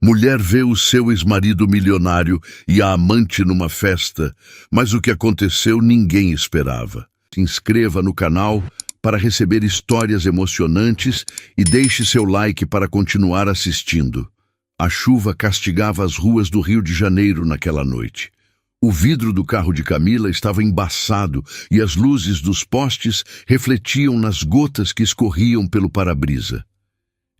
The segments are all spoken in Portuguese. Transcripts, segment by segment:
Mulher vê o seu ex-marido milionário e a amante numa festa, mas o que aconteceu ninguém esperava. Se inscreva no canal para receber histórias emocionantes e deixe seu like para continuar assistindo. A chuva castigava as ruas do Rio de Janeiro naquela noite. O vidro do carro de Camila estava embaçado e as luzes dos postes refletiam nas gotas que escorriam pelo para-brisa.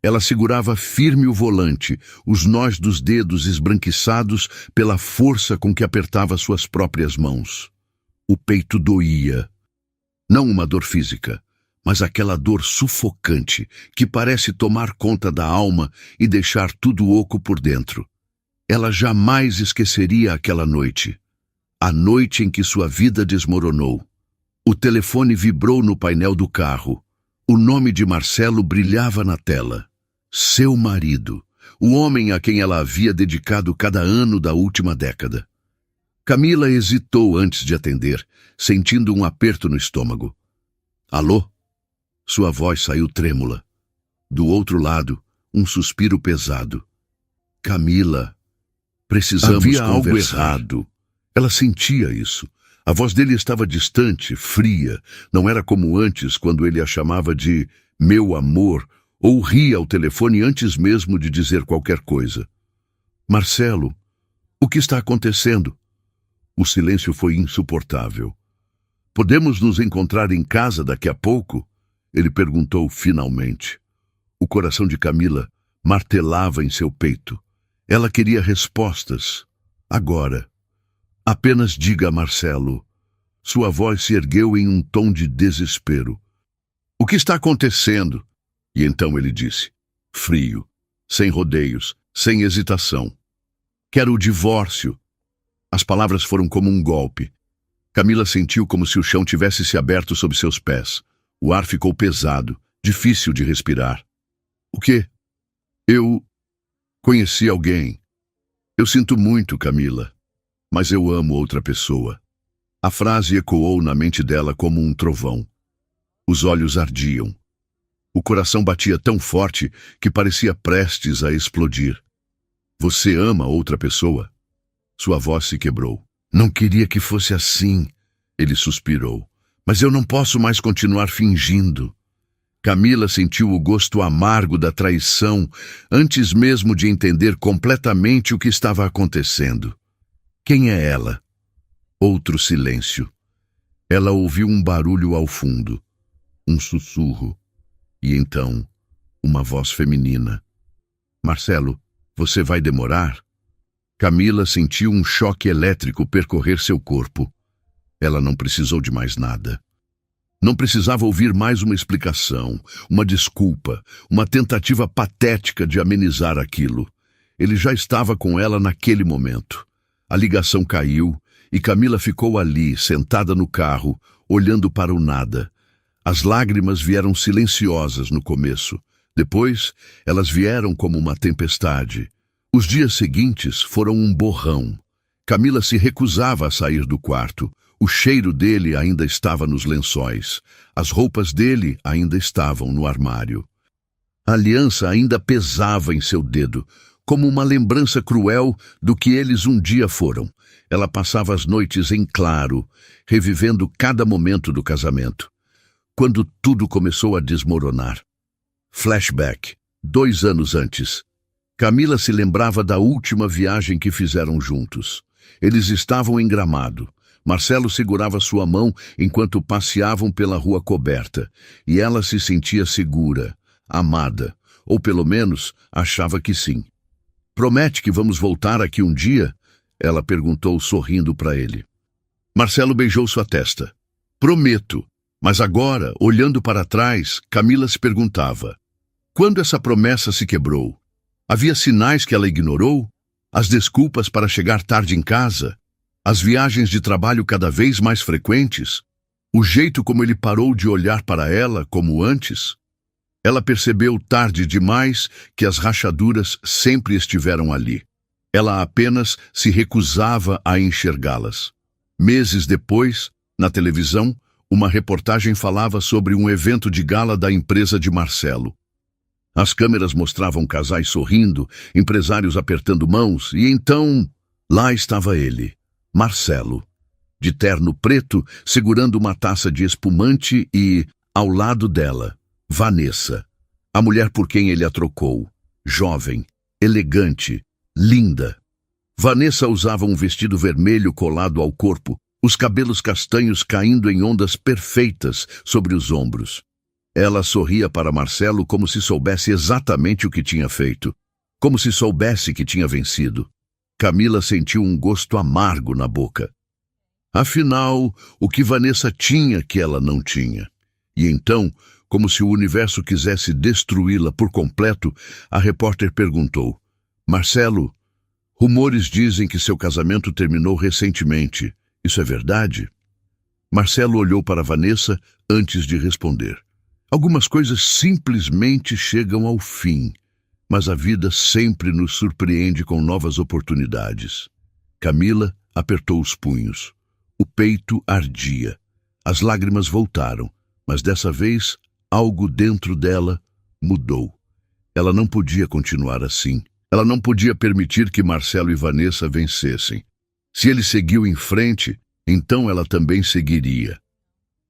Ela segurava firme o volante, os nós dos dedos esbranquiçados pela força com que apertava suas próprias mãos. O peito doía. Não uma dor física, mas aquela dor sufocante que parece tomar conta da alma e deixar tudo oco por dentro. Ela jamais esqueceria aquela noite. A noite em que sua vida desmoronou. O telefone vibrou no painel do carro. O nome de Marcelo brilhava na tela. Seu marido, o homem a quem ela havia dedicado cada ano da última década. Camila hesitou antes de atender, sentindo um aperto no estômago. Alô? Sua voz saiu trêmula. Do outro lado, um suspiro pesado. Camila, precisamos conversar. Havia algo errado. Ela sentia isso. A voz dele estava distante, fria. Não era como antes, quando ele a chamava de meu amor, ou ria ao telefone antes mesmo de dizer qualquer coisa. Marcelo, o que está acontecendo? O silêncio foi insuportável. Podemos nos encontrar em casa daqui a pouco? Ele perguntou finalmente. O coração de Camila martelava em seu peito. Ela queria respostas. Agora. Apenas diga a Marcelo. Sua voz se ergueu em um tom de desespero. O que está acontecendo? E então ele disse, frio, sem rodeios, sem hesitação. Quero o divórcio. As palavras foram como um golpe. Camila sentiu como se o chão tivesse se aberto sob seus pés. O ar ficou pesado, difícil de respirar. O quê? Eu conheci alguém. Eu sinto muito, Camila, mas eu amo outra pessoa. A frase ecoou na mente dela como um trovão. Os olhos ardiam. O coração batia tão forte que parecia prestes a explodir. Você ama outra pessoa? Sua voz se quebrou. Não queria que fosse assim, ele suspirou. Mas eu não posso mais continuar fingindo. Camila sentiu o gosto amargo da traição antes mesmo de entender completamente o que estava acontecendo. Quem é ela? Outro silêncio. Ela ouviu um barulho ao fundo, um sussurro. E então, uma voz feminina. Marcelo, você vai demorar? Camila sentiu um choque elétrico percorrer seu corpo. Ela não precisou de mais nada. Não precisava ouvir mais uma explicação, uma desculpa, uma tentativa patética de amenizar aquilo. Ele já estava com ela naquele momento. A ligação caiu e Camila ficou ali, sentada no carro, olhando para o nada. As lágrimas vieram silenciosas no começo. Depois, elas vieram como uma tempestade. Os dias seguintes foram um borrão. Camila se recusava a sair do quarto. O cheiro dele ainda estava nos lençóis. As roupas dele ainda estavam no armário. A aliança ainda pesava em seu dedo, como uma lembrança cruel do que eles um dia foram. Ela passava as noites em claro, revivendo cada momento do casamento. Quando tudo começou a desmoronar. Flashback. 2 anos antes. Camila se lembrava da última viagem que fizeram juntos. Eles estavam em Gramado. Marcelo segurava sua mão enquanto passeavam pela rua coberta, e ela se sentia segura, amada, ou pelo menos achava que sim. Promete que vamos voltar aqui um dia? Ela perguntou sorrindo para ele. Marcelo beijou sua testa. Prometo. Mas agora, olhando para trás, Camila se perguntava. Quando essa promessa se quebrou? Havia sinais que ela ignorou? As desculpas para chegar tarde em casa? As viagens de trabalho cada vez mais frequentes? O jeito como ele parou de olhar para ela como antes? Ela percebeu tarde demais que as rachaduras sempre estiveram ali. Ela apenas se recusava a enxergá-las. Meses depois, na televisão, uma reportagem falava sobre um evento de gala da empresa de Marcelo. As câmeras mostravam casais sorrindo, empresários apertando mãos, e então lá estava ele, Marcelo, de terno preto, segurando uma taça de espumante e, ao lado dela, Vanessa, a mulher por quem ele a trocou, jovem, elegante, linda. Vanessa usava um vestido vermelho colado ao corpo, os cabelos castanhos caindo em ondas perfeitas sobre os ombros. Ela sorria para Marcelo como se soubesse exatamente o que tinha feito, como se soubesse que tinha vencido. Camila sentiu um gosto amargo na boca. Afinal, o que Vanessa tinha que ela não tinha? E então, como se o universo quisesse destruí-la por completo, a repórter perguntou: Marcelo, rumores dizem que seu casamento terminou recentemente. Isso é verdade? Marcelo olhou para Vanessa antes de responder. Algumas coisas simplesmente chegam ao fim, mas a vida sempre nos surpreende com novas oportunidades. Camila apertou os punhos. O peito ardia. As lágrimas voltaram, mas dessa vez algo dentro dela mudou. Ela não podia continuar assim. Ela não podia permitir que Marcelo e Vanessa vencessem. Se ele seguiu em frente, então ela também seguiria.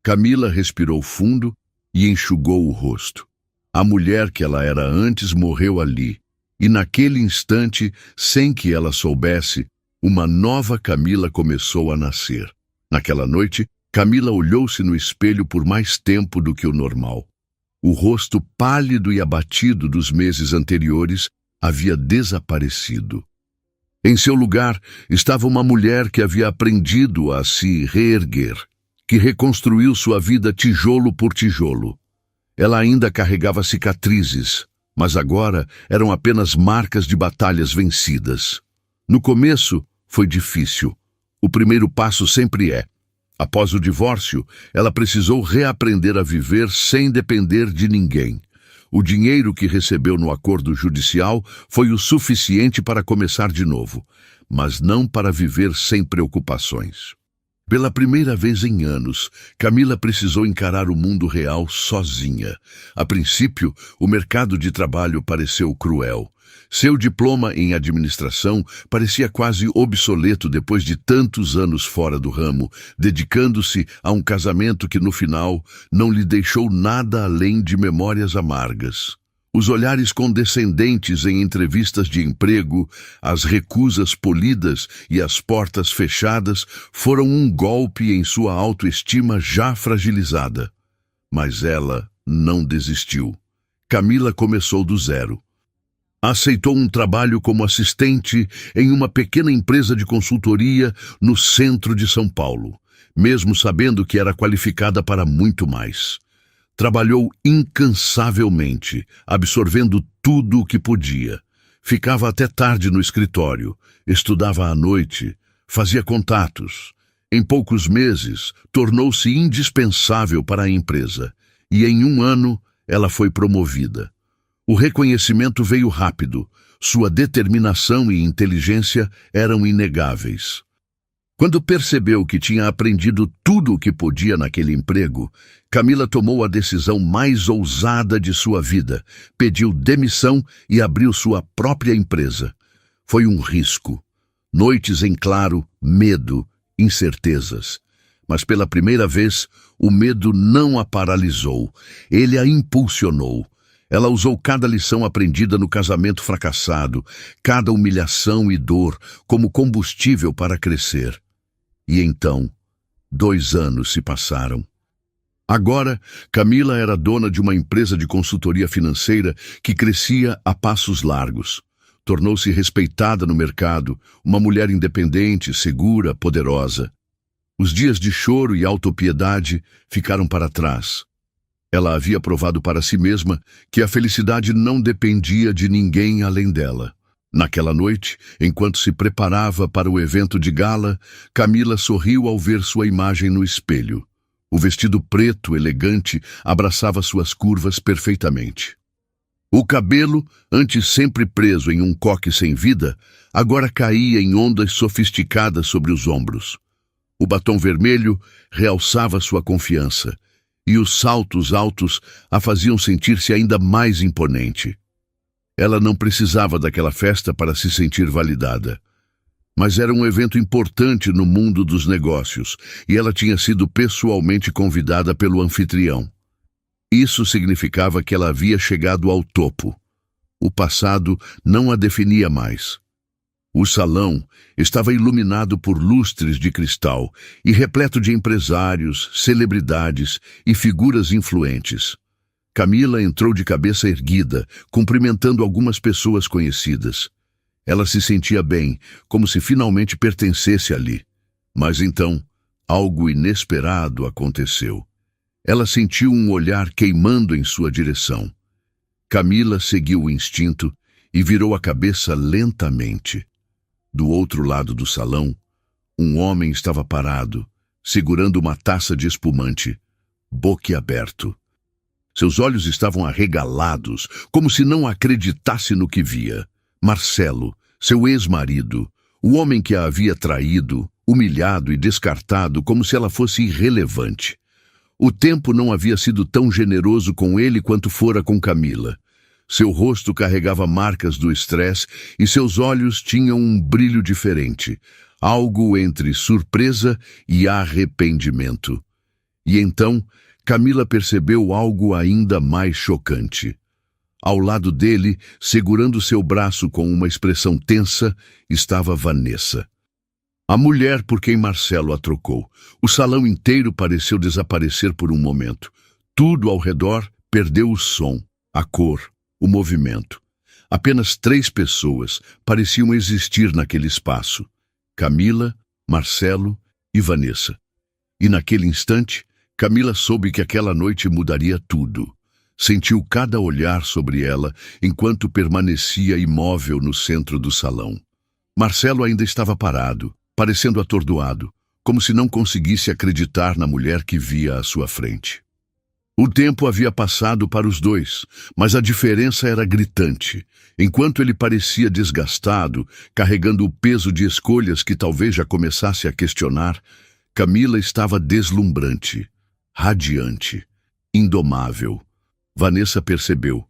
Camila respirou fundo e enxugou o rosto. A mulher que ela era antes morreu ali, e naquele instante, sem que ela soubesse, uma nova Camila começou a nascer. Naquela noite, Camila olhou-se no espelho por mais tempo do que o normal. O rosto pálido e abatido dos meses anteriores havia desaparecido. Em seu lugar estava uma mulher que havia aprendido a se reerguer, que reconstruiu sua vida tijolo por tijolo. Ela ainda carregava cicatrizes, mas agora eram apenas marcas de batalhas vencidas. No começo, foi difícil. O primeiro passo sempre é. Após o divórcio, ela precisou reaprender a viver sem depender de ninguém. O dinheiro que recebeu no acordo judicial foi o suficiente para começar de novo, mas não para viver sem preocupações. Pela primeira vez em anos, Camila precisou encarar o mundo real sozinha. A princípio, o mercado de trabalho pareceu cruel. Seu diploma em administração parecia quase obsoleto depois de tantos anos fora do ramo, dedicando-se a um casamento que, no final, não lhe deixou nada além de memórias amargas. Os olhares condescendentes em entrevistas de emprego, as recusas polidas e as portas fechadas foram um golpe em sua autoestima já fragilizada. Mas ela não desistiu. Camila começou do zero. Aceitou um trabalho como assistente em uma pequena empresa de consultoria no centro de São Paulo, mesmo sabendo que era qualificada para muito mais. Trabalhou incansavelmente, absorvendo tudo o que podia. Ficava até tarde no escritório, estudava à noite, fazia contatos. Em poucos meses, tornou-se indispensável para a empresa, e em 1 ano ela foi promovida. O reconhecimento veio rápido, sua determinação e inteligência eram inegáveis. Quando percebeu que tinha aprendido tudo o que podia naquele emprego, Camila tomou a decisão mais ousada de sua vida, pediu demissão e abriu sua própria empresa. Foi um risco. Noites em claro, medo, incertezas. Mas pela primeira vez, o medo não a paralisou, ele a impulsionou. Ela usou cada lição aprendida no casamento fracassado, cada humilhação e dor como combustível para crescer. E então, 2 anos se passaram. Agora, Camila era dona de uma empresa de consultoria financeira que crescia a passos largos. Tornou-se respeitada no mercado, uma mulher independente, segura, poderosa. Os dias de choro e autopiedade ficaram para trás. Ela havia provado para si mesma que a felicidade não dependia de ninguém além dela. Naquela noite, enquanto se preparava para o evento de gala, Camila sorriu ao ver sua imagem no espelho. O vestido preto, elegante, abraçava suas curvas perfeitamente. O cabelo, antes sempre preso em um coque sem vida, agora caía em ondas sofisticadas sobre os ombros. O batom vermelho realçava sua confiança, e os saltos altos a faziam sentir-se ainda mais imponente. Ela não precisava daquela festa para se sentir validada. Mas era um evento importante no mundo dos negócios, e ela tinha sido pessoalmente convidada pelo anfitrião. Isso significava que ela havia chegado ao topo. O passado não a definia mais. O salão estava iluminado por lustres de cristal e repleto de empresários, celebridades e figuras influentes. Camila entrou de cabeça erguida, cumprimentando algumas pessoas conhecidas. Ela se sentia bem, como se finalmente pertencesse ali. Mas então, algo inesperado aconteceu. Ela sentiu um olhar queimando em sua direção. Camila seguiu o instinto e virou a cabeça lentamente. Do outro lado do salão, um homem estava parado, segurando uma taça de espumante, boquiaberto. Seus olhos estavam arregalados, como se não acreditasse no que via. Marcelo, seu ex-marido, o homem que a havia traído, humilhado e descartado como se ela fosse irrelevante. O tempo não havia sido tão generoso com ele quanto fora com Camila. Seu rosto carregava marcas do estresse e seus olhos tinham um brilho diferente, algo entre surpresa e arrependimento. E então, Camila percebeu algo ainda mais chocante. Ao lado dele, segurando seu braço com uma expressão tensa, estava Vanessa. A mulher por quem Marcelo a trocou. O salão inteiro pareceu desaparecer por um momento. Tudo ao redor perdeu o som, a cor, o movimento. Apenas 3 pessoas pareciam existir naquele espaço: Camila, Marcelo e Vanessa. E naquele instante, Camila soube que aquela noite mudaria tudo. Sentiu cada olhar sobre ela enquanto permanecia imóvel no centro do salão. Marcelo ainda estava parado, parecendo atordoado, como se não conseguisse acreditar na mulher que via à sua frente. O tempo havia passado para os dois, mas a diferença era gritante. Enquanto ele parecia desgastado, carregando o peso de escolhas que talvez já começasse a questionar, Camila estava deslumbrante, radiante, indomável. Vanessa percebeu.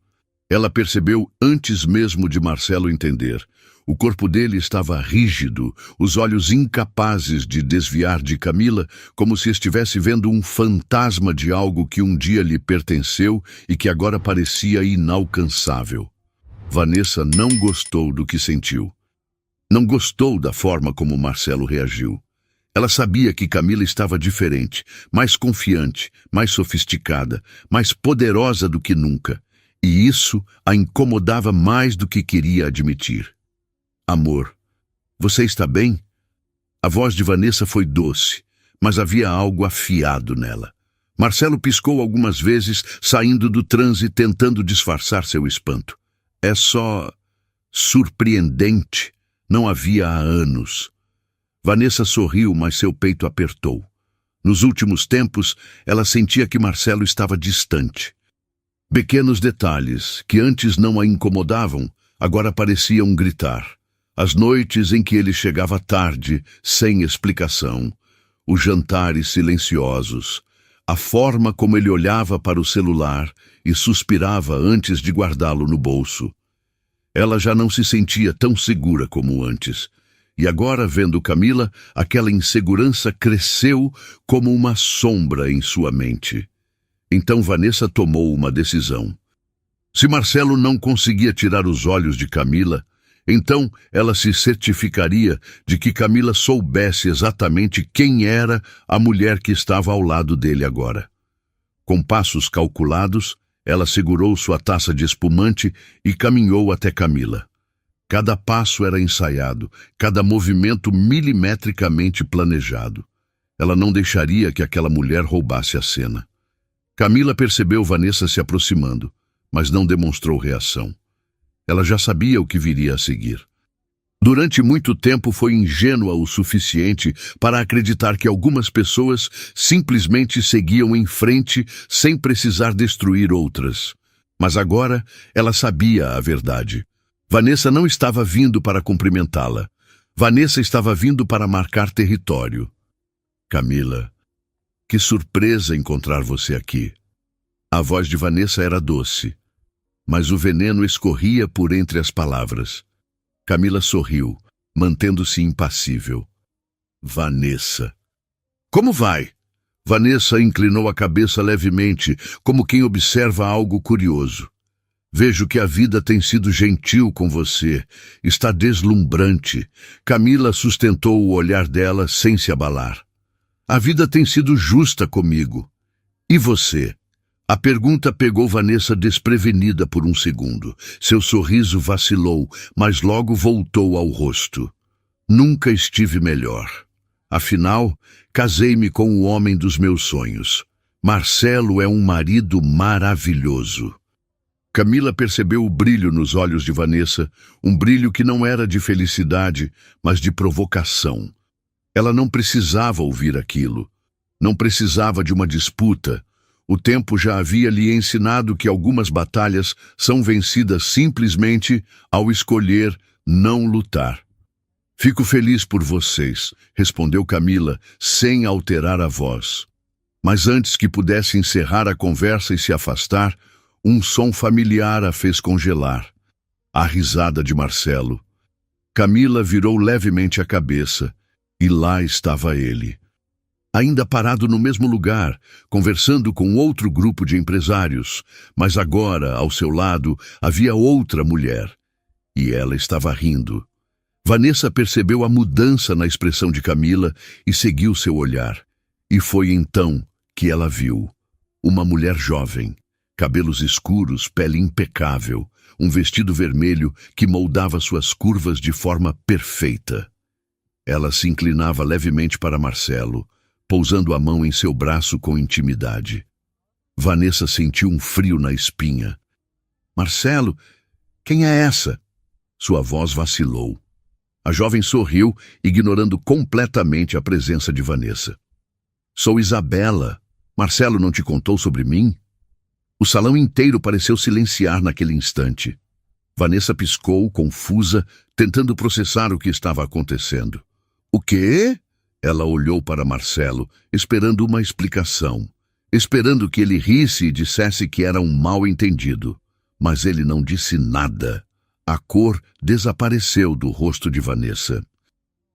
Ela percebeu antes mesmo de Marcelo entender. O corpo dele estava rígido, os olhos incapazes de desviar de Camila, como se estivesse vendo um fantasma de algo que um dia lhe pertenceu e que agora parecia inalcançável. Vanessa não gostou do que sentiu. Não gostou da forma como Marcelo reagiu. Ela sabia que Camila estava diferente, mais confiante, mais sofisticada, mais poderosa do que nunca, e isso a incomodava mais do que queria admitir. Amor, você está bem? A voz de Vanessa foi doce, mas havia algo afiado nela. Marcelo piscou algumas vezes, saindo do transe e tentando disfarçar seu espanto. É só surpreendente. Não havia há anos. Vanessa sorriu, mas seu peito apertou. Nos últimos tempos, ela sentia que Marcelo estava distante. Pequenos detalhes, que antes não a incomodavam, agora pareciam gritar. As noites em que ele chegava tarde, sem explicação, os jantares silenciosos, a forma como ele olhava para o celular e suspirava antes de guardá-lo no bolso. Ela já não se sentia tão segura como antes. E agora, vendo Camila, aquela insegurança cresceu como uma sombra em sua mente. Então Vanessa tomou uma decisão. Se Marcelo não conseguia tirar os olhos de Camila, então ela se certificaria de que Camila soubesse exatamente quem era a mulher que estava ao lado dele agora. Com passos calculados, ela segurou sua taça de espumante e caminhou até Camila. Cada passo era ensaiado, cada movimento milimetricamente planejado. Ela não deixaria que aquela mulher roubasse a cena. Camila percebeu Vanessa se aproximando, mas não demonstrou reação. Ela já sabia o que viria a seguir. Durante muito tempo foi ingênua o suficiente para acreditar que algumas pessoas simplesmente seguiam em frente sem precisar destruir outras. Mas agora ela sabia a verdade. Vanessa não estava vindo para cumprimentá-la. Vanessa estava vindo para marcar território. Camila, que surpresa encontrar você aqui. A voz de Vanessa era doce, mas o veneno escorria por entre as palavras. Camila sorriu, mantendo-se impassível. Vanessa. Como vai? Vanessa inclinou a cabeça levemente, como quem observa algo curioso. Vejo que a vida tem sido gentil com você. Está deslumbrante. Camila sustentou o olhar dela sem se abalar. A vida tem sido justa comigo. E você? A pergunta pegou Vanessa desprevenida por um segundo. Seu sorriso vacilou, mas logo voltou ao rosto. Nunca estive melhor. Afinal, casei-me com o homem dos meus sonhos. Marcelo é um marido maravilhoso. Camila percebeu o brilho nos olhos de Vanessa, um brilho que não era de felicidade, mas de provocação. Ela não precisava ouvir aquilo. Não precisava de uma disputa. O tempo já havia lhe ensinado que algumas batalhas são vencidas simplesmente ao escolher não lutar. Fico feliz por vocês, respondeu Camila, sem alterar a voz. Mas antes que pudesse encerrar a conversa e se afastar, um som familiar a fez congelar. A risada de Marcelo. Camila virou levemente a cabeça, e lá estava ele. Ainda parado no mesmo lugar, conversando com outro grupo de empresários, mas agora, ao seu lado, havia outra mulher. E ela estava rindo. Vanessa percebeu a mudança na expressão de Camila e seguiu seu olhar. E foi então que ela viu. Uma mulher jovem, cabelos escuros, pele impecável, um vestido vermelho que moldava suas curvas de forma perfeita. Ela se inclinava levemente para Marcelo, pousando a mão em seu braço com intimidade. Vanessa sentiu um frio na espinha. Marcelo, quem é essa? Sua voz vacilou. A jovem sorriu, ignorando completamente a presença de Vanessa. Sou Isabela. Marcelo não te contou sobre mim? O salão inteiro pareceu silenciar naquele instante. Vanessa piscou, confusa, tentando processar o que estava acontecendo. O quê? Ela olhou para Marcelo, esperando uma explicação. Esperando que ele risse e dissesse que era um mal-entendido. Mas ele não disse nada. A cor desapareceu do rosto de Vanessa.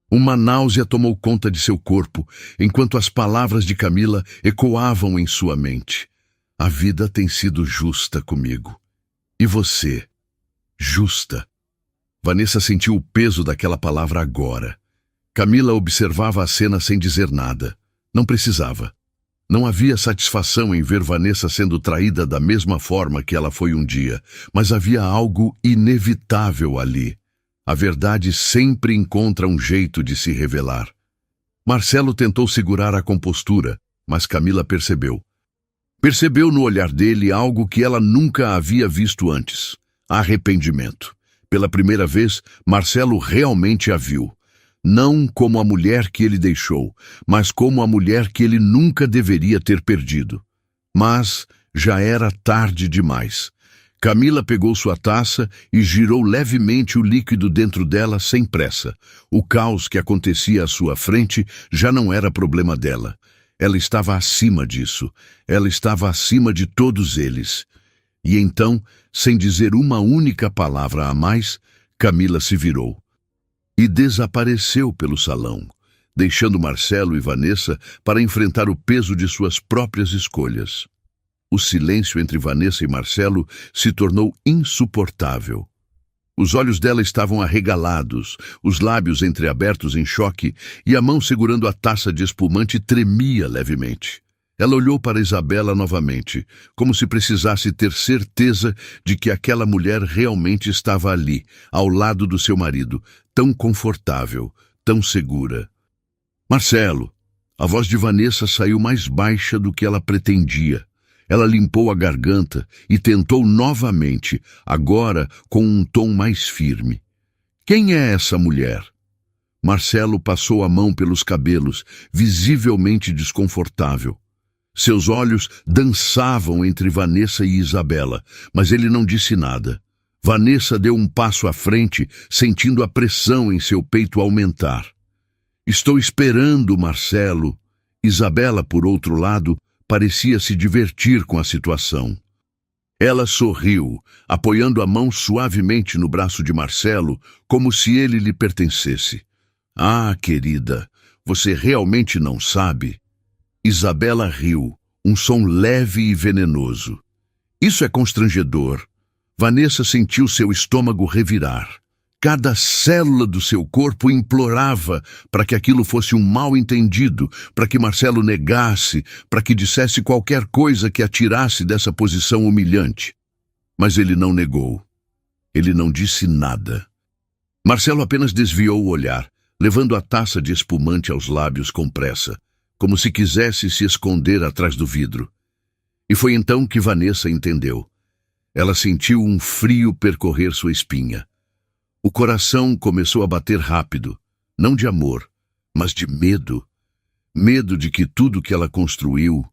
Uma náusea tomou conta de seu corpo, enquanto as palavras de Camila ecoavam em sua mente. A vida tem sido justa comigo. E você? Justa. Vanessa sentiu o peso daquela palavra agora. Camila observava a cena sem dizer nada. Não precisava. Não havia satisfação em ver Vanessa sendo traída da mesma forma que ela foi um dia, mas havia algo inevitável ali. A verdade sempre encontra um jeito de se revelar. Marcelo tentou segurar a compostura, mas Camila percebeu. Percebeu no olhar dele algo que ela nunca havia visto antes: arrependimento. Pela primeira vez, Marcelo realmente a viu. Não como a mulher que ele deixou, mas como a mulher que ele nunca deveria ter perdido. Mas já era tarde demais. Camila pegou sua taça e girou levemente o líquido dentro dela sem pressa. O caos que acontecia à sua frente já não era problema dela. Ela estava acima disso. Ela estava acima de todos eles. E então, sem dizer uma única palavra a mais, Camila se virou. E desapareceu pelo salão, deixando Marcelo e Vanessa para enfrentar o peso de suas próprias escolhas. O silêncio entre Vanessa e Marcelo se tornou insuportável. Os olhos dela estavam arregalados, os lábios entreabertos em choque e a mão segurando a taça de espumante tremia levemente. Ela olhou para Isabela novamente, como se precisasse ter certeza de que aquela mulher realmente estava ali, ao lado do seu marido, tão confortável, tão segura. Marcelo! A voz de Vanessa saiu mais baixa do que ela pretendia. Ela limpou a garganta e tentou novamente, agora com um tom mais firme. Quem é essa mulher? Marcelo passou a mão pelos cabelos, visivelmente desconfortável. Seus olhos dançavam entre Vanessa e Isabela, mas ele não disse nada. Vanessa deu um passo à frente, sentindo a pressão em seu peito aumentar. Estou esperando, Marcelo. Isabela, por outro lado, parecia se divertir com a situação. Ela sorriu, apoiando a mão suavemente no braço de Marcelo, como se ele lhe pertencesse. Ah, querida, você realmente não sabe? Isabela riu, um som leve e venenoso. Isso é constrangedor. Vanessa sentiu seu estômago revirar. Cada célula do seu corpo implorava para que aquilo fosse um mal-entendido, para que Marcelo negasse, para que dissesse qualquer coisa que a tirasse dessa posição humilhante. Mas ele não negou. Ele não disse nada. Marcelo apenas desviou o olhar, levando a taça de espumante aos lábios com pressa, como se quisesse se esconder atrás do vidro. E foi então que Vanessa entendeu. Ela sentiu um frio percorrer sua espinha. O coração começou a bater rápido, não de amor, mas de medo. Medo de que tudo que ela construiu,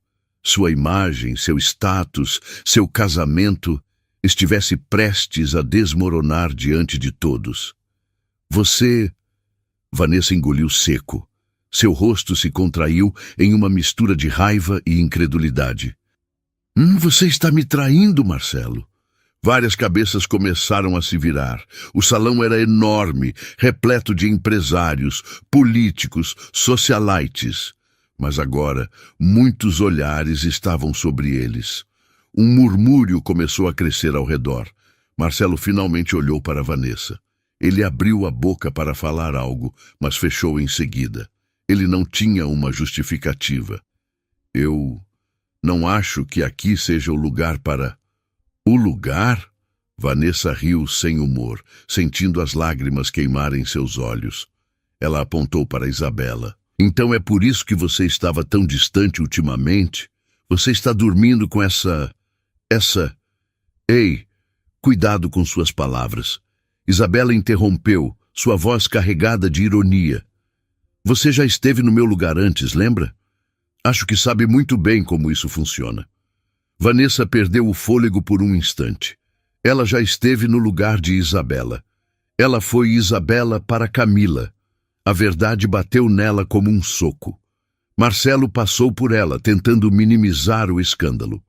sua imagem, seu status, seu casamento, estivesse prestes a desmoronar diante de todos. Você... Vanessa engoliu seco. Seu rosto se contraiu em uma mistura de raiva e incredulidade. Você está me traindo, Marcelo. Várias cabeças começaram a se virar. O salão era enorme, repleto de empresários, políticos, socialites. Mas agora, muitos olhares estavam sobre eles. Um murmúrio começou a crescer ao redor. Marcelo finalmente olhou para Vanessa. Ele abriu a boca para falar algo, mas fechou em seguida. Ele não tinha uma justificativa. Eu não acho que aqui seja o lugar para... O lugar? Vanessa riu sem humor, sentindo as lágrimas queimarem seus olhos. Ela apontou para Isabela. Então é por isso que você estava tão distante ultimamente? Você está dormindo com essa... Ei, cuidado com suas palavras. Isabela interrompeu, sua voz carregada de ironia. Você já esteve no meu lugar antes, lembra? Acho que sabe muito bem como isso funciona. Vanessa perdeu o fôlego por um instante. Ela já esteve no lugar de Isabela. Ela foi Isabela para Camila. A verdade bateu nela como um soco. Marcelo passou por ela, tentando minimizar o escândalo.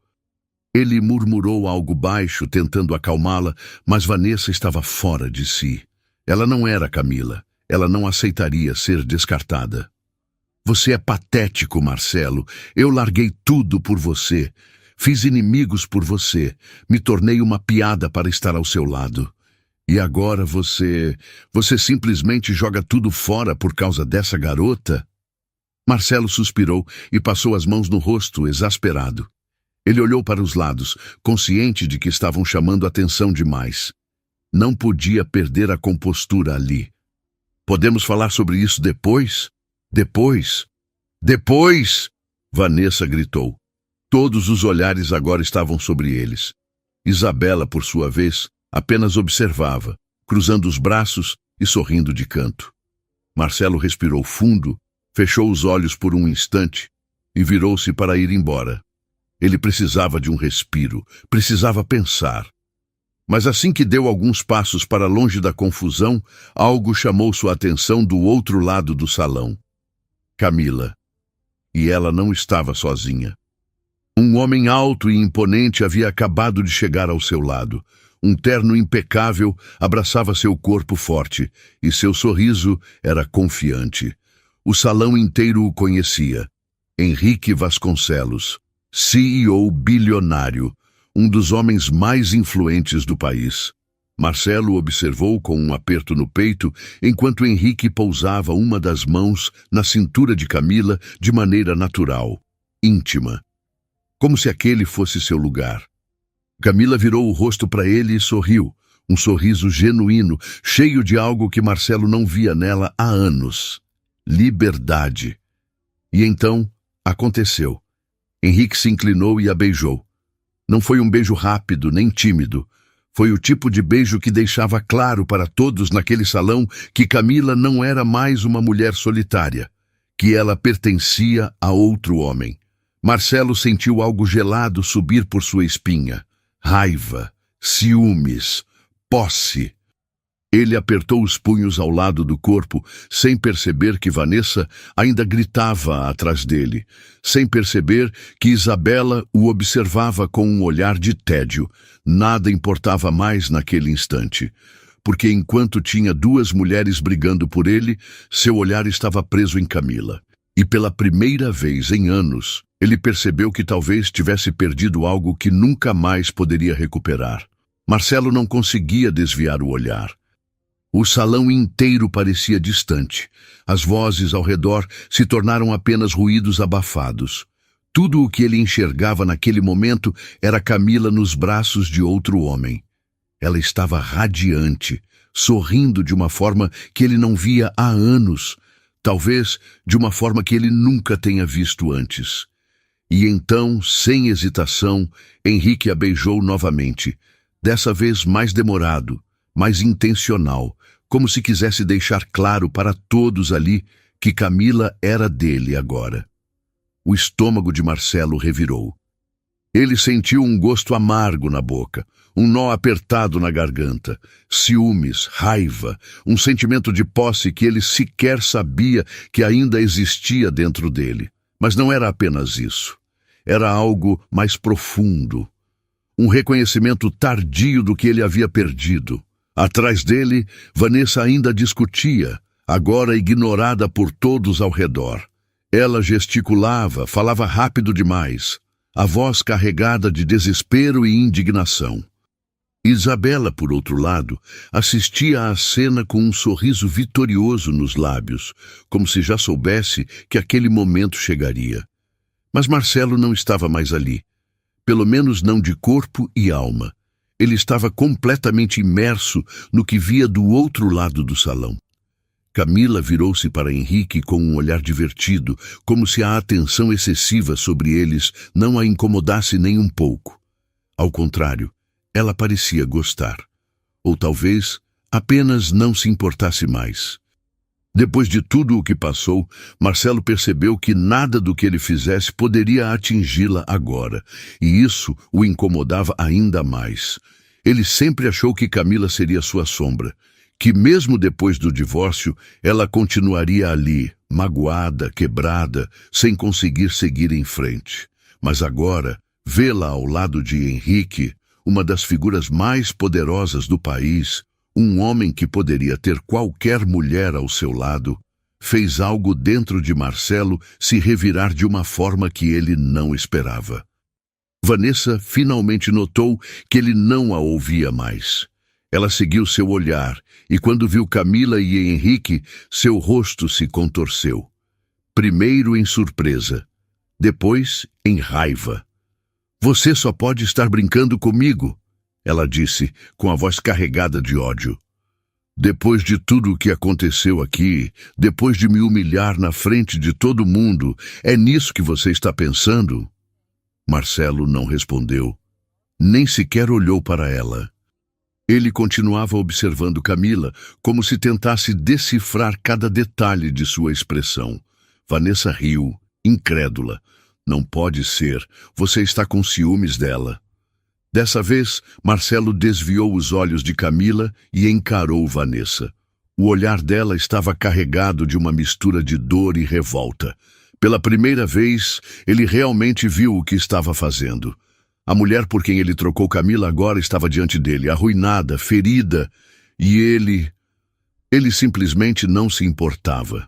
Ele murmurou algo baixo, tentando acalmá-la, mas Vanessa estava fora de si. Ela não era Camila. Ela não aceitaria ser descartada. Você é patético, Marcelo. Eu larguei tudo por você. Fiz inimigos por você. Me tornei uma piada para estar ao seu lado. E agora você simplesmente joga tudo fora por causa dessa garota? Marcelo suspirou e passou as mãos no rosto, exasperado. Ele olhou para os lados, consciente de que estavam chamando atenção demais. Não podia perder a compostura ali. Podemos falar sobre isso depois? Depois? Depois! Vanessa gritou. Todos os olhares agora estavam sobre eles. Isabela, por sua vez, apenas observava, cruzando os braços e sorrindo de canto. Marcelo respirou fundo, fechou os olhos por um instante e virou-se para ir embora. Ele precisava de um respiro, precisava pensar. Mas assim que deu alguns passos para longe da confusão, algo chamou sua atenção do outro lado do salão. Camila. E ela não estava sozinha. Um homem alto e imponente havia acabado de chegar ao seu lado. Um terno impecável abraçava seu corpo forte, e seu sorriso era confiante. O salão inteiro o conhecia. Henrique Vasconcelos, CEO bilionário, um dos homens mais influentes do país. Marcelo observou com um aperto no peito, enquanto Henrique pousava uma das mãos na cintura de Camila de maneira natural, íntima, como se aquele fosse seu lugar. Camila virou o rosto para ele e sorriu, um sorriso genuíno, cheio de algo que Marcelo não via nela há anos. Liberdade. E então, aconteceu. Henrique se inclinou e a beijou. Não foi um beijo rápido, nem tímido. Foi o tipo de beijo que deixava claro para todos naquele salão que Camila não era mais uma mulher solitária, que ela pertencia a outro homem. Marcelo sentiu algo gelado subir por sua espinha. Raiva, ciúmes, posse. Ele apertou os punhos ao lado do corpo, sem perceber que Vanessa ainda gritava atrás dele, sem perceber que Isabela o observava com um olhar de tédio. Nada importava mais naquele instante, porque enquanto tinha duas mulheres brigando por ele, seu olhar estava preso em Camila. E pela primeira vez em anos, ele percebeu que talvez tivesse perdido algo que nunca mais poderia recuperar. Marcelo não conseguia desviar o olhar. O salão inteiro parecia distante. As vozes ao redor se tornaram apenas ruídos abafados. Tudo o que ele enxergava naquele momento era Camila nos braços de outro homem. Ela estava radiante, sorrindo de uma forma que ele não via há anos, talvez de uma forma que ele nunca tenha visto antes. E então, sem hesitação, Henrique a beijou novamente, dessa vez mais demorado, mais intencional, como se quisesse deixar claro para todos ali que Camila era dele agora. O estômago de Marcelo revirou. Ele sentiu um gosto amargo na boca, um nó apertado na garganta, ciúmes, raiva, um sentimento de posse que ele sequer sabia que ainda existia dentro dele. Mas não era apenas isso. Era algo mais profundo. Um reconhecimento tardio do que ele havia perdido. Atrás dele, Vanessa ainda discutia, agora ignorada por todos ao redor. Ela gesticulava, falava rápido demais, a voz carregada de desespero e indignação. Isabela, por outro lado, assistia à cena com um sorriso vitorioso nos lábios, como se já soubesse que aquele momento chegaria. Mas Marcelo não estava mais ali, pelo menos não de corpo e alma. Ele estava completamente imerso no que via do outro lado do salão. Camila virou-se para Henrique com um olhar divertido, como se a atenção excessiva sobre eles não a incomodasse nem um pouco. Ao contrário, ela parecia gostar. Ou talvez apenas não se importasse mais. Depois de tudo o que passou, Marcelo percebeu que nada do que ele fizesse poderia atingi-la agora, e isso o incomodava ainda mais. Ele sempre achou que Camila seria sua sombra, que mesmo depois do divórcio, ela continuaria ali, magoada, quebrada, sem conseguir seguir em frente. Mas agora, vê-la ao lado de Henrique, uma das figuras mais poderosas do país, um homem que poderia ter qualquer mulher ao seu lado, fez algo dentro de Marcelo se revirar de uma forma que ele não esperava. Vanessa finalmente notou que ele não a ouvia mais. Ela seguiu seu olhar, e quando viu Camila e Henrique, seu rosto se contorceu. Primeiro em surpresa, depois em raiva. "Você só pode estar brincando comigo", ela disse, com a voz carregada de ódio. "Depois de tudo o que aconteceu aqui, depois de me humilhar na frente de todo mundo, é nisso que você está pensando?" Marcelo não respondeu, nem sequer olhou para ela. Ele continuava observando Camila, como se tentasse decifrar cada detalhe de sua expressão. Vanessa riu, incrédula. "Não pode ser, você está com ciúmes dela." Dessa vez, Marcelo desviou os olhos de Camila e encarou Vanessa. O olhar dela estava carregado de uma mistura de dor e revolta. Pela primeira vez, ele realmente viu o que estava fazendo. A mulher por quem ele trocou Camila agora estava diante dele, arruinada, ferida, e ele simplesmente não se importava.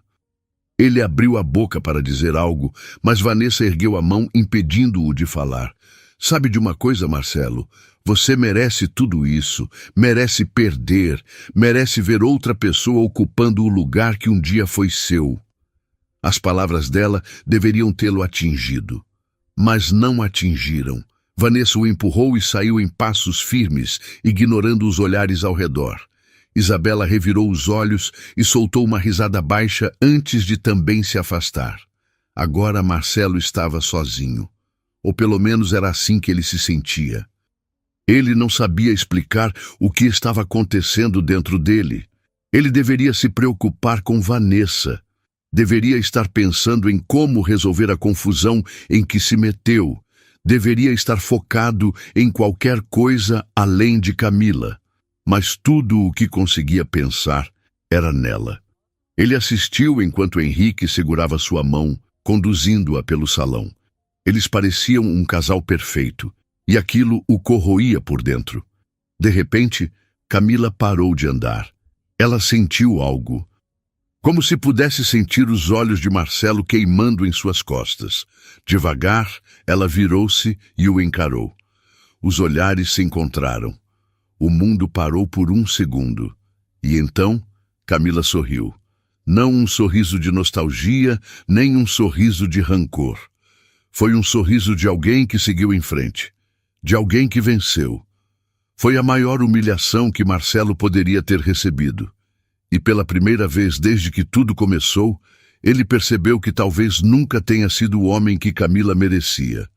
Ele abriu a boca para dizer algo, mas Vanessa ergueu a mão, impedindo-o de falar. "Sabe de uma coisa, Marcelo? Você merece tudo isso, merece perder, merece ver outra pessoa ocupando o lugar que um dia foi seu." As palavras dela deveriam tê-lo atingido, mas não atingiram. Vanessa o empurrou e saiu em passos firmes, ignorando os olhares ao redor. Isabela revirou os olhos e soltou uma risada baixa antes de também se afastar. Agora Marcelo estava sozinho. Ou pelo menos era assim que ele se sentia. Ele não sabia explicar o que estava acontecendo dentro dele. Ele deveria se preocupar com Vanessa. Deveria estar pensando em como resolver a confusão em que se meteu. Deveria estar focado em qualquer coisa além de Camila. mas tudo o que conseguia pensar era nela. Ele assistiu enquanto Henrique segurava sua mão, conduzindo-a pelo salão. Eles pareciam um casal perfeito, e aquilo o corroía por dentro. De repente, Camila parou de andar. Ela sentiu algo, como se pudesse sentir os olhos de Marcelo queimando em suas costas. Devagar, ela virou-se e o encarou. Os olhares se encontraram. O mundo parou por um segundo. E então, Camila sorriu. Não um sorriso de nostalgia, nem um sorriso de rancor. Foi um sorriso de alguém que seguiu em frente, de alguém que venceu. Foi a maior humilhação que Marcelo poderia ter recebido. E pela primeira vez desde que tudo começou, ele percebeu que talvez nunca tenha sido o homem que Camila merecia.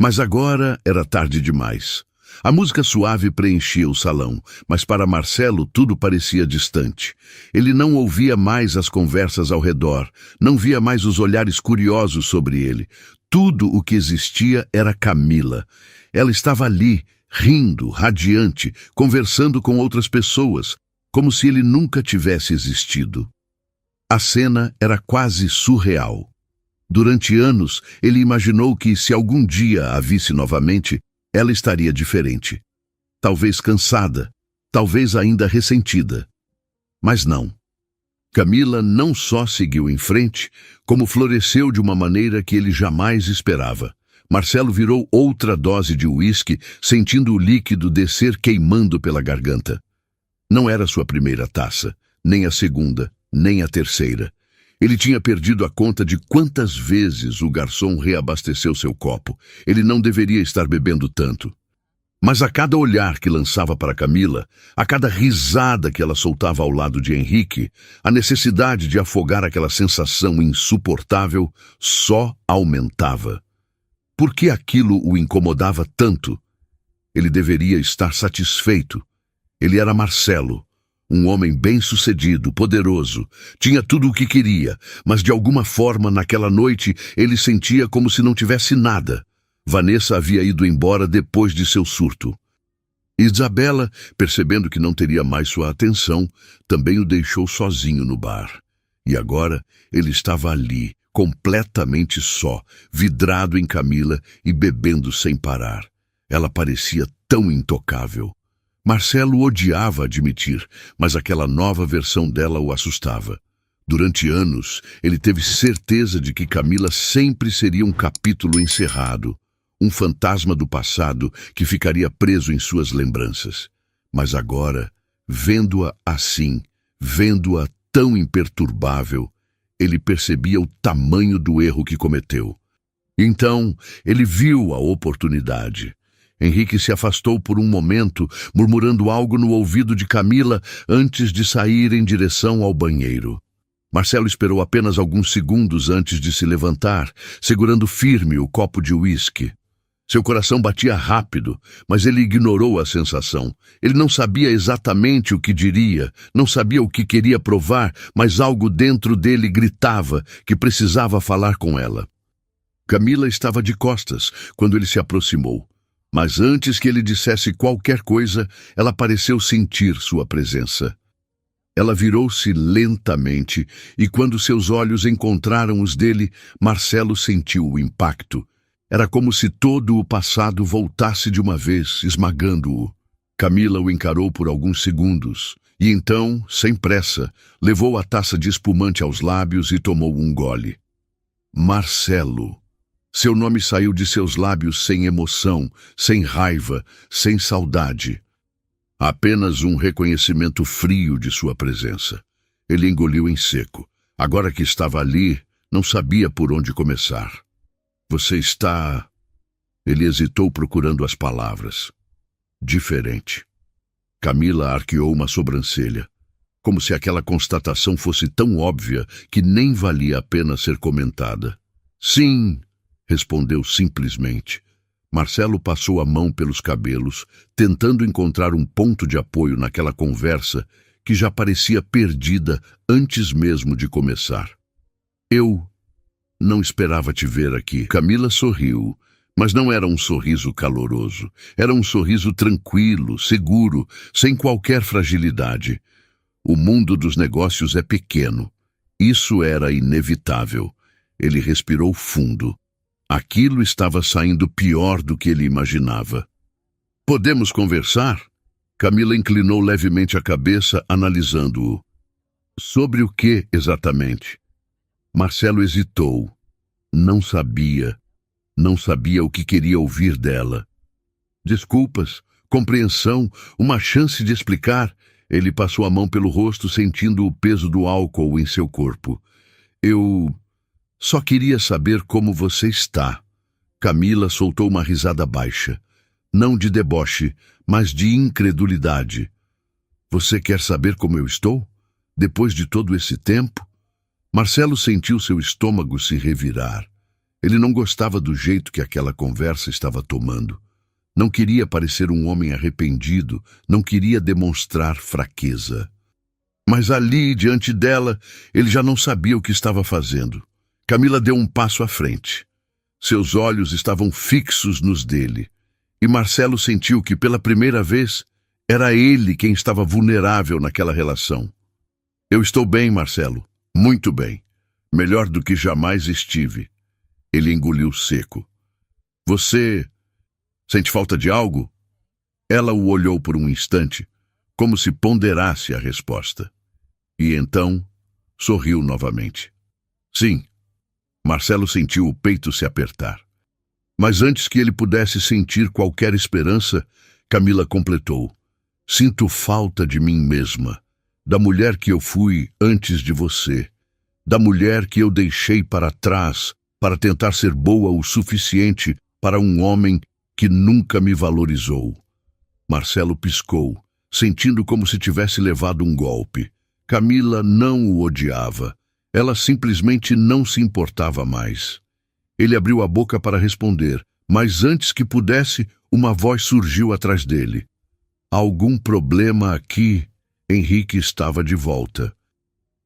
Mas agora era tarde demais. A música suave preenchia o salão, mas para Marcelo tudo parecia distante. Ele não ouvia mais as conversas ao redor, não via mais os olhares curiosos sobre ele. Tudo o que existia era Camila. Ela estava ali, rindo, radiante, conversando com outras pessoas, como se ele nunca tivesse existido. A cena era quase surreal. Durante anos, ele imaginou que, se algum dia a visse novamente, ela estaria diferente. Talvez cansada, talvez ainda ressentida. Mas não. Camila não só seguiu em frente, como floresceu de uma maneira que ele jamais esperava. Marcelo virou outra dose de uísque, sentindo o líquido descer queimando pela garganta. Não era sua primeira taça, nem a segunda, nem a terceira. Ele tinha perdido a conta de quantas vezes o garçom reabasteceu seu copo. Ele não deveria estar bebendo tanto. Mas a cada olhar que lançava para Camila, a cada risada que ela soltava ao lado de Henrique, a necessidade de afogar aquela sensação insuportável só aumentava. Por que aquilo o incomodava tanto? Ele deveria estar satisfeito. Ele era Marcelo. Um homem bem-sucedido, poderoso, tinha tudo o que queria, mas de alguma forma, naquela noite, ele sentia como se não tivesse nada. Vanessa havia ido embora depois de seu surto. Isabela, percebendo que não teria mais sua atenção, também o deixou sozinho no bar. E agora ele estava ali, completamente só, vidrado em Camila e bebendo sem parar. Ela parecia tão intocável. Marcelo odiava admitir, mas aquela nova versão dela o assustava. Durante anos, ele teve certeza de que Camila sempre seria um capítulo encerrado, um fantasma do passado que ficaria preso em suas lembranças. Mas agora, vendo-a assim, vendo-a tão imperturbável, ele percebia o tamanho do erro que cometeu. Então, ele viu a oportunidade. Henrique se afastou por um momento, murmurando algo no ouvido de Camila antes de sair em direção ao banheiro. Marcelo esperou apenas alguns segundos antes de se levantar, segurando firme o copo de uísque. Seu coração batia rápido, mas ele ignorou a sensação. Ele não sabia exatamente o que diria, não sabia o que queria provar, mas algo dentro dele gritava que precisava falar com ela. Camila estava de costas quando ele se aproximou. Mas antes que ele dissesse qualquer coisa, ela pareceu sentir sua presença. Ela virou-se lentamente e quando seus olhos encontraram os dele, Marcelo sentiu o impacto. Era como se todo o passado voltasse de uma vez, esmagando-o. Camila o encarou por alguns segundos e então, sem pressa, levou a taça de espumante aos lábios e tomou um gole. Marcelo. Seu nome saiu de seus lábios sem emoção, sem raiva, sem saudade. Apenas um reconhecimento frio de sua presença. Ele engoliu em seco. Agora que estava ali, não sabia por onde começar. Você está... Ele hesitou procurando as palavras. Diferente. Camila arqueou uma sobrancelha, como se aquela constatação fosse tão óbvia que nem valia a pena ser comentada. Sim, respondeu simplesmente. Marcelo passou a mão pelos cabelos, tentando encontrar um ponto de apoio naquela conversa que já parecia perdida antes mesmo de começar. Eu não esperava te ver aqui. Camila sorriu, Mas não era um sorriso caloroso. Era um sorriso tranquilo, seguro, sem qualquer fragilidade. O mundo dos negócios é pequeno. Isso era inevitável. Ele respirou fundo. Aquilo estava saindo pior do que ele imaginava. Podemos conversar? Camila inclinou levemente a cabeça, analisando-o. Sobre o que, exatamente? Marcelo hesitou. Não sabia. Não sabia o que queria ouvir dela. Desculpas, compreensão, uma chance de explicar. Ele passou a mão pelo rosto, sentindo o peso do álcool em seu corpo. Eu só queria saber como você está. Camila soltou uma risada baixa. Não de deboche, mas de incredulidade. Você quer saber como eu estou? Depois de todo esse tempo? Marcelo sentiu seu estômago se revirar. Ele não gostava do jeito que aquela conversa estava tomando. Não queria parecer um homem arrependido, não queria demonstrar fraqueza. Mas ali, diante dela, ele já não sabia o que estava fazendo. Camila deu um passo à frente. Seus olhos estavam fixos nos dele. E Marcelo sentiu que, pela primeira vez, era ele quem estava vulnerável naquela relação. Eu estou bem, Marcelo. Muito bem. Melhor do que jamais estive. Ele engoliu seco. Você sente falta de algo? Ela o olhou por um instante, como se ponderasse a resposta. E então, sorriu novamente. Sim. Marcelo sentiu o peito se apertar. Mas antes que ele pudesse sentir qualquer esperança, Camila completou. Sinto falta de mim mesma, da mulher que eu fui antes de você, da mulher que eu deixei para trás para tentar ser boa o suficiente para um homem que nunca me valorizou. Marcelo piscou, sentindo como se tivesse levado um golpe. Camila não o odiava. Ela simplesmente não se importava mais. Ele abriu a boca para responder, mas antes que pudesse, uma voz surgiu atrás dele. Algum problema aqui? Henrique estava de volta.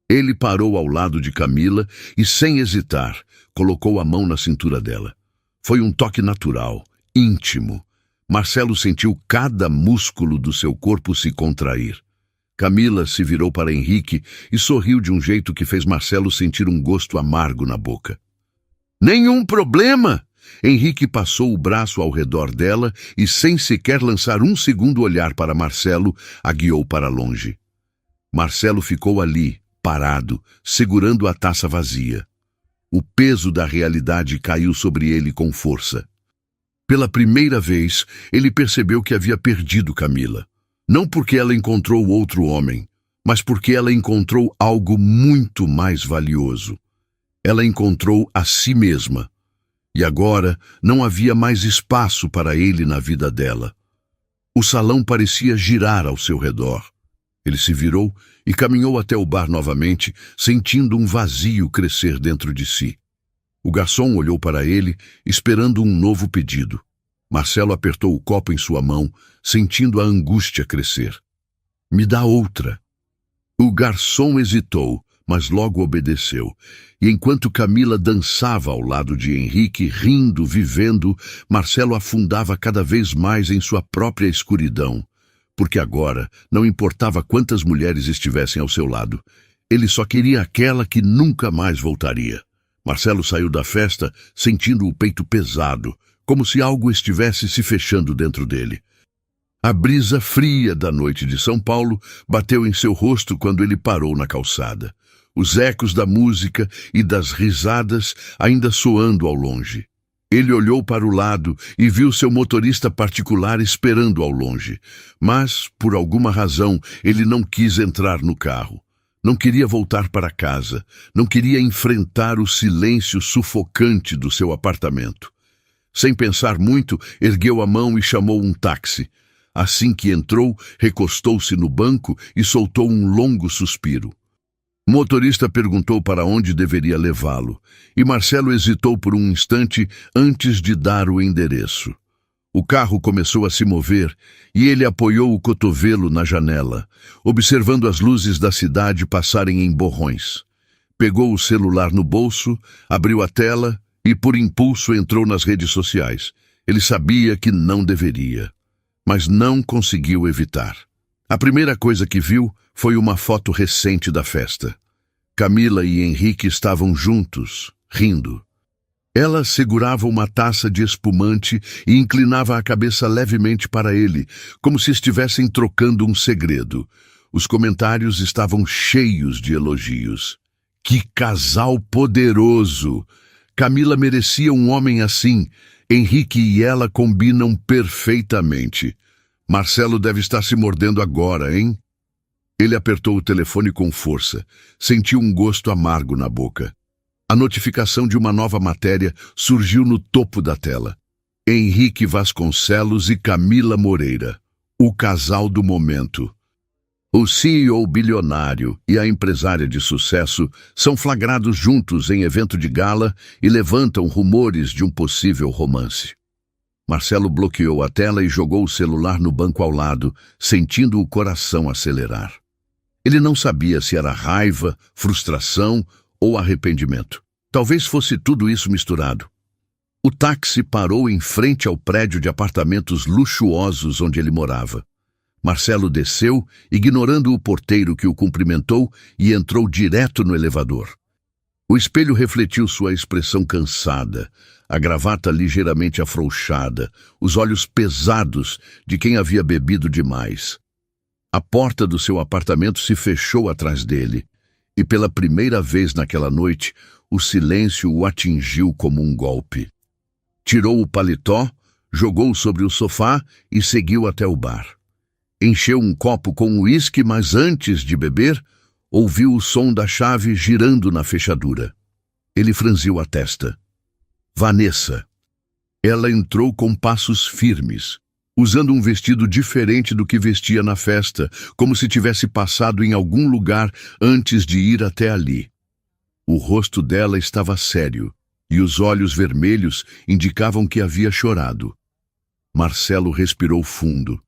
Ele parou ao lado de Camila e, sem hesitar, colocou a mão na cintura dela. Foi um toque natural, íntimo. Marcelo sentiu cada músculo do seu corpo se contrair. Camila se virou para Henrique e sorriu de um jeito que fez Marcelo sentir um gosto amargo na boca. Nenhum problema! Henrique passou o braço ao redor dela e, sem sequer lançar um segundo olhar para Marcelo, a guiou para longe. Marcelo ficou ali, parado, segurando a taça vazia. O peso da realidade caiu sobre ele com força. Pela primeira vez, ele percebeu que havia perdido Camila. Não porque ela encontrou outro homem, mas porque ela encontrou algo muito mais valioso. Ela encontrou a si mesma. E agora não havia mais espaço para ele na vida dela. O salão parecia girar ao seu redor. Ele se virou e caminhou até o bar novamente, sentindo um vazio crescer dentro de si. O garçom olhou para ele, esperando um novo pedido. Marcelo apertou o copo em sua mão, sentindo a angústia crescer. Me dá outra. O garçom hesitou, mas logo obedeceu. E enquanto Camila dançava ao lado de Henrique, rindo, vivendo, Marcelo afundava cada vez mais em sua própria escuridão. Porque agora não importava quantas mulheres estivessem ao seu lado. Ele só queria aquela que nunca mais voltaria. Marcelo saiu da festa sentindo o peito pesado, como se algo estivesse se fechando dentro dele. A brisa fria da noite de São Paulo bateu em seu rosto quando ele parou na calçada. Os ecos da música e das risadas ainda soando ao longe. Ele olhou para o lado e viu seu motorista particular esperando ao longe. Mas, por alguma razão, ele não quis entrar no carro. Não queria voltar para casa. Não queria enfrentar o silêncio sufocante do seu apartamento. Sem pensar muito, ergueu a mão e chamou um táxi. Assim que entrou, recostou-se no banco e soltou um longo suspiro. O motorista perguntou para onde deveria levá-lo, e Marcelo hesitou por um instante antes de dar o endereço. O carro começou a se mover e ele apoiou o cotovelo na janela, observando as luzes da cidade passarem em borrões. Pegou o celular no bolso, abriu a tela e por impulso entrou nas redes sociais. Ele sabia que não deveria, mas não conseguiu evitar. A primeira coisa que viu foi uma foto recente da festa. Camila e Henrique estavam juntos, rindo. Ela segurava uma taça de espumante e inclinava a cabeça levemente para ele, como se estivessem trocando um segredo. Os comentários estavam cheios de elogios. Que casal poderoso! Camila merecia um homem assim. Henrique e ela combinam perfeitamente. Marcelo deve estar se mordendo agora, hein? Ele apertou o telefone com força. Sentiu um gosto amargo na boca. A notificação de uma nova matéria surgiu no topo da tela. Henrique Vasconcelos e Camila Moreira, o casal do momento. O CEO bilionário e a empresária de sucesso são flagrados juntos em evento de gala e levantam rumores de um possível romance. Marcelo bloqueou a tela e jogou o celular no banco ao lado, sentindo o coração acelerar. Ele não sabia se era raiva, frustração ou arrependimento. Talvez fosse tudo isso misturado. O táxi parou em frente ao prédio de apartamentos luxuosos onde ele morava. Marcelo desceu, ignorando o porteiro que o cumprimentou, e entrou direto no elevador. O espelho refletiu sua expressão cansada, a gravata ligeiramente afrouxada, os olhos pesados de quem havia bebido demais. A porta do seu apartamento se fechou atrás dele, e pela primeira vez naquela noite, o silêncio o atingiu como um golpe. Tirou o paletó, jogou-o sobre o sofá e seguiu até o bar. Encheu um copo com uísque, mas antes de beber, ouviu o som da chave girando na fechadura. Ele franziu a testa. Vanessa. Ela entrou com passos firmes, usando um vestido diferente do que vestia na festa, como se tivesse passado em algum lugar antes de ir até ali. O rosto dela estava sério, e os olhos vermelhos indicavam que havia chorado. Marcelo respirou fundo.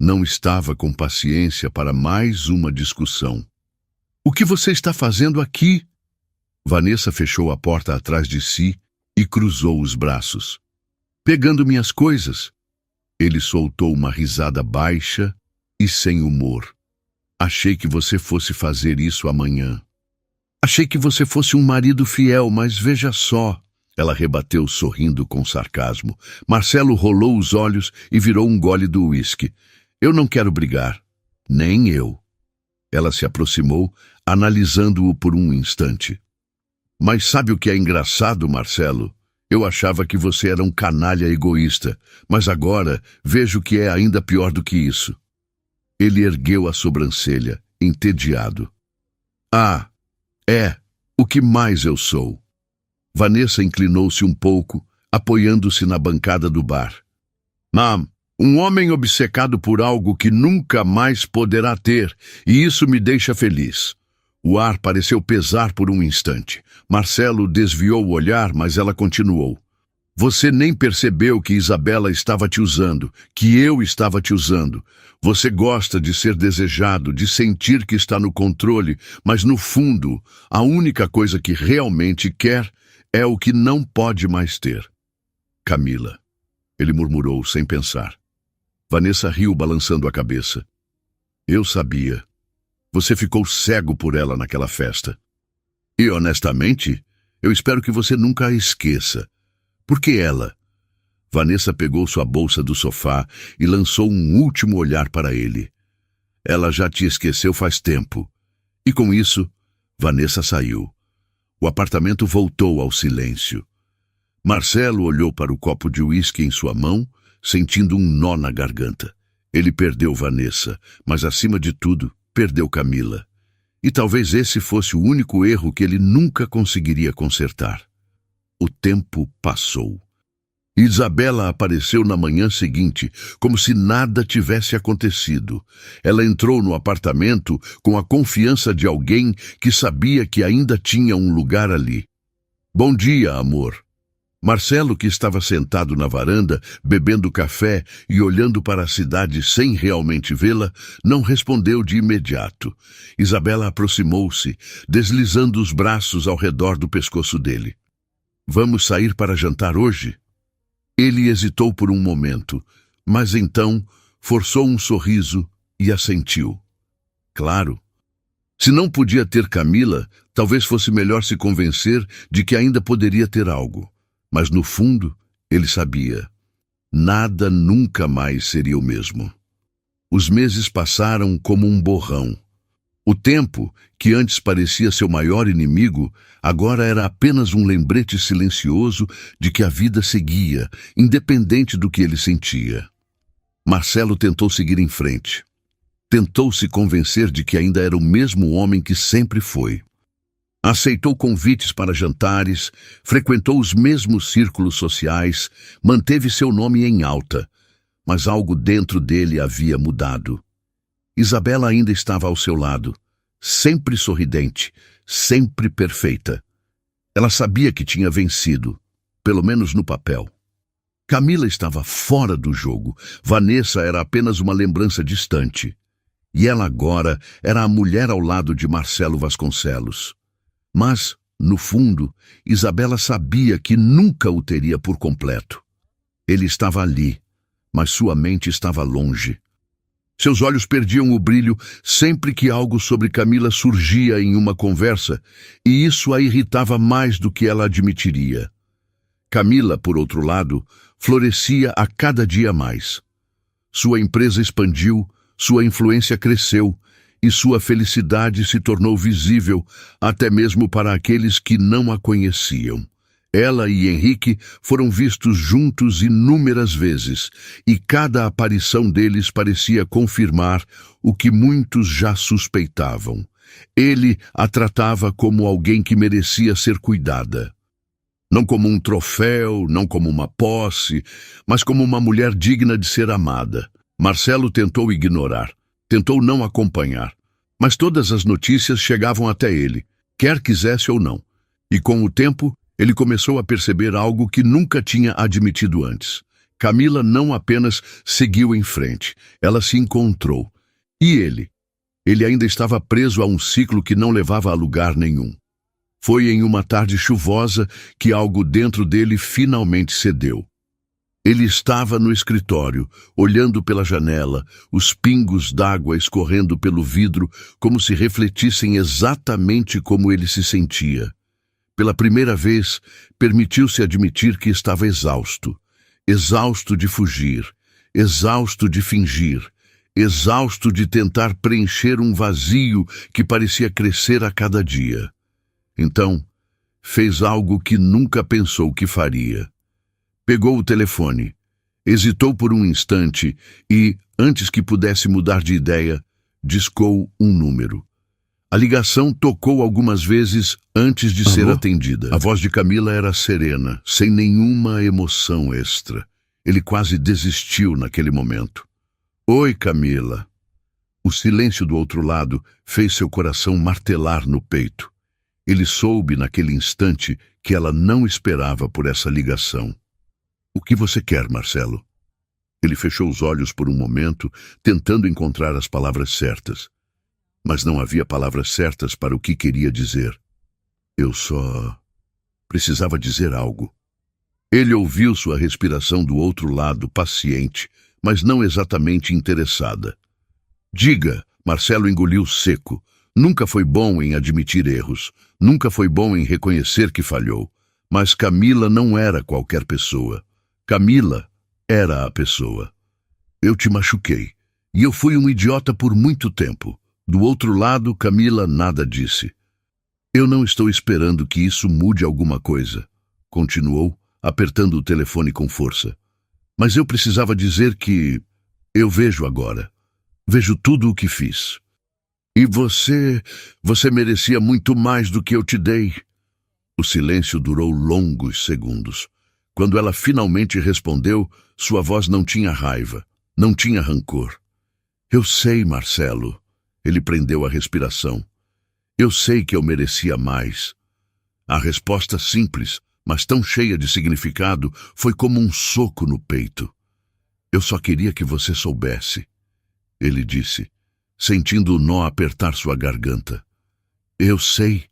Não estava com paciência para mais uma discussão. O que você está fazendo aqui? Vanessa fechou a porta atrás de si e cruzou os braços. Pegando minhas coisas. Ele soltou uma risada baixa e sem humor. Achei que você fosse fazer isso amanhã. Achei que você fosse um marido fiel, mas veja só. Ela rebateu sorrindo com sarcasmo. Marcelo rolou os olhos e virou um gole do uísque. Eu não quero brigar. Nem eu. Ela se aproximou, analisando-o por um instante. Mas sabe o que é engraçado, Marcelo? Eu achava que você era um canalha egoísta, mas agora vejo que é ainda pior do que isso. Ele ergueu a sobrancelha, entediado. Ah, é, o que mais eu sou? Vanessa inclinou-se um pouco, apoiando-se na bancada do bar. Um homem obcecado por algo que nunca mais poderá ter, e isso me deixa feliz. O ar pareceu pesar por um instante. Marcelo desviou o olhar, mas ela continuou. Você nem percebeu que Isabela estava te usando, que eu estava te usando. Você gosta de ser desejado, de sentir que está no controle, mas no fundo, a única coisa que realmente quer é o que não pode mais ter. Camila. Ele murmurou sem pensar. Vanessa riu, balançando a cabeça. Eu sabia. Você ficou cego por ela naquela festa. E, honestamente, eu espero que você nunca a esqueça. Por que ela? Vanessa pegou sua bolsa do sofá e lançou um último olhar para ele. Ela já te esqueceu faz tempo. E com isso, Vanessa saiu. O apartamento voltou ao silêncio. Marcelo olhou para o copo de uísque em sua mão, sentindo um nó na garganta. Ele perdeu Vanessa, mas acima de tudo, perdeu Camila. E talvez esse fosse o único erro que ele nunca conseguiria consertar. O tempo passou. Isabela apareceu na manhã seguinte, como se nada tivesse acontecido. Ela entrou no apartamento com a confiança de alguém que sabia que ainda tinha um lugar ali. Bom dia, amor. Marcelo, que estava sentado na varanda, bebendo café e olhando para a cidade sem realmente vê-la, não respondeu de imediato. Isabela aproximou-se, deslizando os braços ao redor do pescoço dele. Vamos sair para jantar hoje? Ele hesitou por um momento, mas então forçou um sorriso e assentiu. Claro. Se não podia ter Camila, talvez fosse melhor se convencer de que ainda poderia ter algo. Mas no fundo, ele sabia. Nada nunca mais seria o mesmo. Os meses passaram como um borrão. O tempo, que antes parecia seu maior inimigo, agora era apenas um lembrete silencioso de que a vida seguia, independente do que ele sentia. Marcelo tentou seguir em frente. Tentou se convencer de que ainda era o mesmo homem que sempre foi. Aceitou convites para jantares, frequentou os mesmos círculos sociais, manteve seu nome em alta, mas algo dentro dele havia mudado. Isabela ainda estava ao seu lado, sempre sorridente, sempre perfeita. Ela sabia que tinha vencido, pelo menos no papel. Camila estava fora do jogo. Vanessa era apenas uma lembrança distante. E ela agora era a mulher ao lado de Marcelo Vasconcelos. Mas, no fundo, Isabela sabia que nunca o teria por completo. Ele estava ali, mas sua mente estava longe. Seus olhos perdiam o brilho sempre que algo sobre Camila surgia em uma conversa, e isso a irritava mais do que ela admitiria. Camila, por outro lado, florescia a cada dia mais. Sua empresa expandiu, sua influência cresceu, e sua felicidade se tornou visível até mesmo para aqueles que não a conheciam. Ela e Henrique foram vistos juntos inúmeras vezes, e cada aparição deles parecia confirmar o que muitos já suspeitavam. Ele a tratava como alguém que merecia ser cuidada. Não como um troféu, não como uma posse, mas como uma mulher digna de ser amada. Marcelo tentou ignorar, tentou não acompanhar, mas todas as notícias chegavam até ele, quer quisesse ou não. E com o tempo, ele começou a perceber algo que nunca tinha admitido antes. Camila não apenas seguiu em frente, ela se encontrou. E ele? Ele ainda estava preso a um ciclo que não levava a lugar nenhum. Foi em uma tarde chuvosa que algo dentro dele finalmente cedeu. Ele estava no escritório, olhando pela janela, os pingos d'água escorrendo pelo vidro como se refletissem exatamente como ele se sentia. Pela primeira vez, permitiu-se admitir que estava exausto. Exausto de fugir, exausto de fingir, exausto de tentar preencher um vazio que parecia crescer a cada dia. Então, fez algo que nunca pensou que faria. Pegou o telefone, hesitou por um instante e, antes que pudesse mudar de ideia, discou um número. A ligação tocou algumas vezes antes de ser atendida. A voz de Camila era serena, sem nenhuma emoção extra. Ele quase desistiu naquele momento. Oi, Camila. O silêncio do outro lado fez seu coração martelar no peito. Ele soube naquele instante que ela não esperava por essa ligação. O que você quer, Marcelo? Ele fechou os olhos por um momento, tentando encontrar as palavras certas. Mas não havia palavras certas para o que queria dizer. Eu só precisava dizer algo. Ele ouviu sua respiração do outro lado, paciente, mas não exatamente interessada. Diga, Marcelo engoliu seco. Nunca foi bom em admitir erros. Nunca foi bom em reconhecer que falhou. Mas Camila não era qualquer pessoa. Camila era a pessoa. Eu te machuquei. E eu fui um idiota por muito tempo. Do outro lado, Camila nada disse. Eu não estou esperando que isso mude alguma coisa, continuou, apertando o telefone com força. Mas eu precisava dizer que eu vejo agora. Vejo tudo o que fiz. E você merecia muito mais do que eu te dei. O silêncio durou longos segundos. Quando ela finalmente respondeu, sua voz não tinha raiva, não tinha rancor. Eu sei, Marcelo. Ele prendeu a respiração. Eu sei que eu merecia mais. A resposta simples, mas tão cheia de significado, foi como um soco no peito. Eu só queria que você soubesse, ele disse, sentindo o nó apertar sua garganta. Eu sei,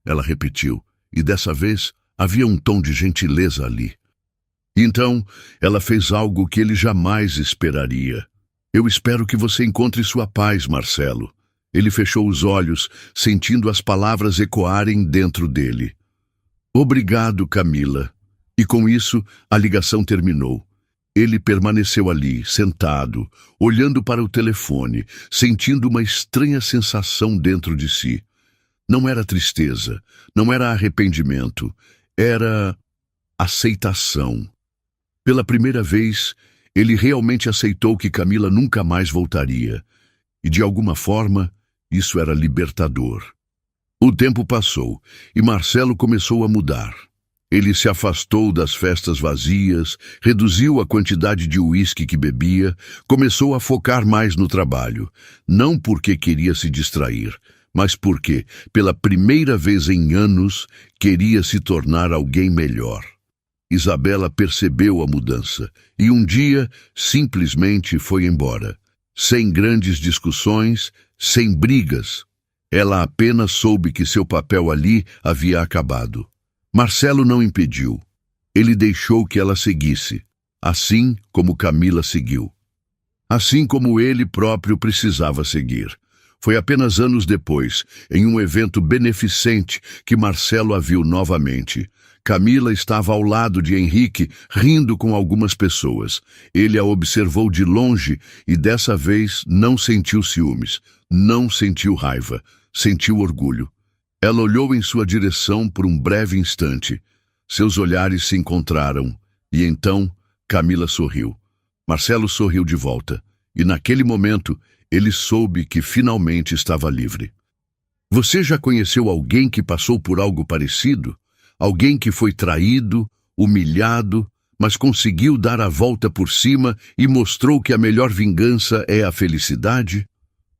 ela repetiu, e dessa vez Havia um tom de gentileza ali. Então, ela fez algo que ele jamais esperaria. Eu espero que você encontre sua paz, Marcelo. Ele fechou os olhos, sentindo as palavras ecoarem dentro dele. Obrigado, Camila. E com isso, a ligação terminou. Ele permaneceu ali, sentado, olhando para o telefone, sentindo uma estranha sensação dentro de si. Não era tristeza, não era arrependimento, era aceitação. Pela primeira vez, ele realmente aceitou que Camila nunca mais voltaria. E, de alguma forma, isso era libertador. O tempo passou e Marcelo começou a mudar. Ele se afastou das festas vazias, reduziu a quantidade de uísque que bebia, começou a focar mais no trabalho. Não porque queria se distrair, mas porque, pela primeira vez em anos, queria se tornar alguém melhor. Isabela percebeu a mudança e um dia simplesmente foi embora. Sem grandes discussões, sem brigas. Ela apenas soube que seu papel ali havia acabado. Marcelo não impediu. Ele deixou que ela seguisse, assim como Camila seguiu. Assim como ele próprio precisava seguir. Foi apenas anos depois, em um evento beneficente, que Marcelo a viu novamente. Camila estava ao lado de Henrique, rindo com algumas pessoas. Ele a observou de longe e dessa vez não sentiu ciúmes, não sentiu raiva, sentiu orgulho. Ela olhou em sua direção por um breve instante. Seus olhares se encontraram e então Camila sorriu. Marcelo sorriu de volta e naquele momento ele soube que finalmente estava livre. Você já conheceu alguém que passou por algo parecido? Alguém que foi traído, humilhado, mas conseguiu dar a volta por cima e mostrou que a melhor vingança é a felicidade?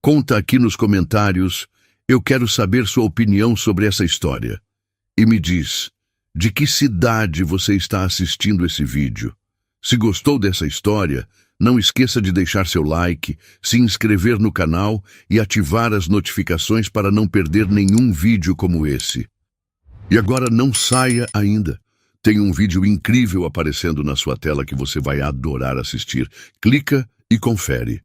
Conta aqui nos comentários. Eu quero saber sua opinião sobre essa história. E me diz, de que cidade você está assistindo esse vídeo? Se gostou dessa história, não esqueça de deixar seu like, se inscrever no canal e ativar as notificações para não perder nenhum vídeo como esse. E agora não saia ainda. Tem um vídeo incrível aparecendo na sua tela que você vai adorar assistir. Clica e confere.